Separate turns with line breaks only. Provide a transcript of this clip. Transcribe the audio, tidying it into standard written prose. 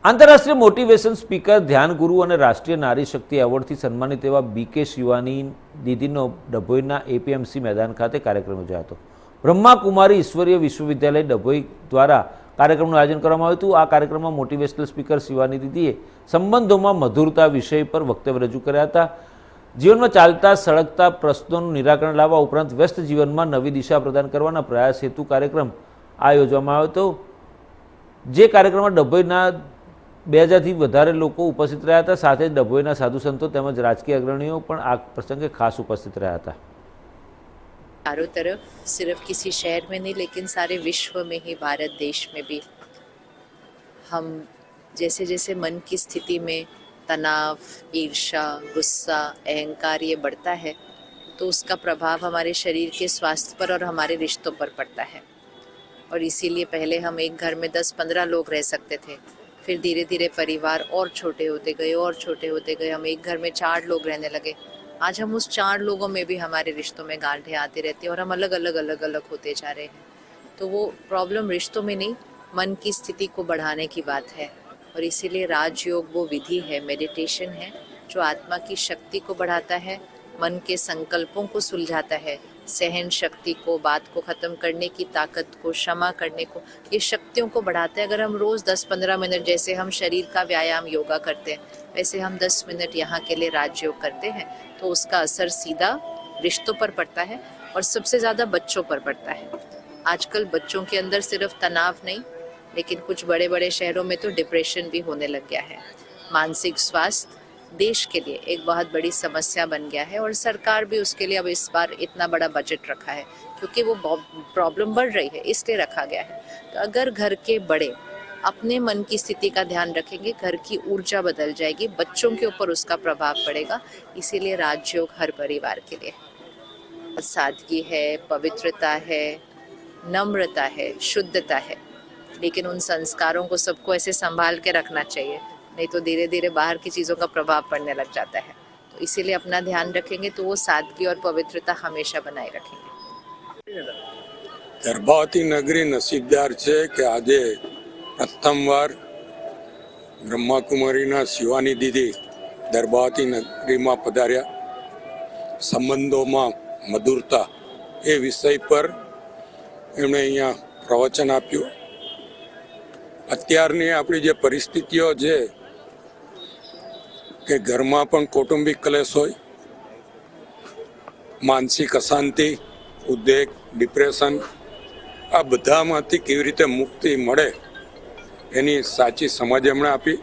આંતરરાષ્ટ્રીય motivation speaker ધ્યાન ગુરુ અને રાષ્ટ્રીય નારી શક્તિ એવોર્ડથી સન્માનિત એવા બીકે શિવાની દીદીનો ડભોઈના એપીએમસી મેદાન ખાતે કાર્યક્રમ યોજાયો હતો। બ્રહ્માકુમારી ઈશ્વરીય વિશ્વવિદ્યાલય ડભોઈ દ્વારા કાર્યક્રમનું આયોજન કરવામાં આવ્યું હતું। આ કાર્યક્રમમાં મોટિવેશનલ સ્પીકર શિવાની દીદીએ સંબંધોમાં મધુરતા વિષય પર વક્તવ્ય રજૂ કર્યા હતા। જીવનમાં ચાલતા સળગતા પ્રશ્નોનું નિરાકરણ લાવવા ઉપરાંત વ્યસ્ત જીવનમાં નવી દિશા પ્રદાન કરવાના પ્રયાસ હેતુ કાર્યક્રમ આ યોજવામાં આવ્યો હતો। જે કાર્યક્રમમાં ડભોઈના 2000થી વધારે લોકો ઉપસ્થિત રહ્યા હતા। સાથે જ ડભોઈના સાધુ સંતો તેમજ રાજકીય અગ્રણીઓ પણ આ પ્રસંગે ખાસ ઉપસ્થિત રહ્યા હતા।
चारों तरफ सिर्फ किसी शहर में नहीं लेकिन सारे विश्व में ही, भारत देश में भी हम जैसे जैसे मन की स्थिति में तनाव, ईर्ष्या, गुस्सा, अहंकार ये बढ़ता है तो उसका प्रभाव हमारे शरीर के स्वास्थ्य पर और हमारे रिश्तों पर पड़ता है। और इसीलिए पहले हम एक घर में 10-15 लोग रह सकते थे, फिर धीरे धीरे परिवार और छोटे होते गए, हम एक घर में 4 लोग रहने लगे। आज हम उस 4 लोगों में भी हमारे रिश्तों में गांठें आती रहती हैं और हम अलग अलग होते जा रहे हैं। तो वो प्रॉब्लम रिश्तों में नहीं, मन की स्थिति को बढ़ाने की बात है। और इसीलिए राजयोग वो विधि है, मेडिटेशन है, जो आत्मा की शक्ति को बढ़ाता है, मन के संकल्पों को सुलझाता है, सहन शक्ति को, बात को ख़त्म करने की ताकत को, क्षमा करने को, ये शक्तियों को बढ़ाता है। अगर हम रोज़ 10-15 मिनट जैसे हम शरीर का व्यायाम योगा करते हैं वैसे हम 10 मिनट यहाँ के लिए राजयोग करते हैं तो उसका असर सीधा रिश्तों पर पड़ता है और सबसे ज़्यादा बच्चों पर पड़ता है। आजकल बच्चों के अंदर सिर्फ तनाव नहीं लेकिन कुछ बड़े बड़े शहरों में तो डिप्रेशन भी होने लग गया है। मानसिक स्वास्थ्य देश के लिए एक बहुत बड़ी समस्या बन गया है और सरकार भी उसके लिए अब इस बार इतना बड़ा बजट रखा है क्योंकि वो प्रॉब्लम बढ़ रही है इसलिए रखा गया है। तो अगर घर के बड़े अपने मन की स्थिति का ध्यान रखेंगे, घर की ऊर्जा बदल जाएगी, बच्चों के ऊपर उसका प्रभाव पड़ेगा। इसीलिए राजयोग हर परिवार के लिए सादगी है, पवित्रता है, नम्रता है, शुद्धता है, लेकिन उन संस्कारों को सबको ऐसे संभाल के रखना चाहिए, नहीं तो धीरे धीरे बाहर की चीज़ों का प्रभाव पड़ने लग जाता है। तो इसीलिए अपना ध्यान रखेंगे तो वो सादगी और पवित्रता हमेशा बनाए रखेंगे।
गर्भावती नगरी नसीबदार है कि आज प्रथमवार ब्रह्माकुमारीना शिवानी दीदी गर्भावती नगरी में पधार्या। संबंधों में मधुरता ए विषय पर एमणे अहींया प्रवचन आप्युं। अत्यारनी आपणी जे परिस्थितिओ छे के घरमां पण कौटुंबिक क्लेश होय, मानसिक अशांति, उद्वेग, डिप्रेशन, आ बधामांथी केवी रीते मुक्ति मळे एनी साची समज एमणे आपी।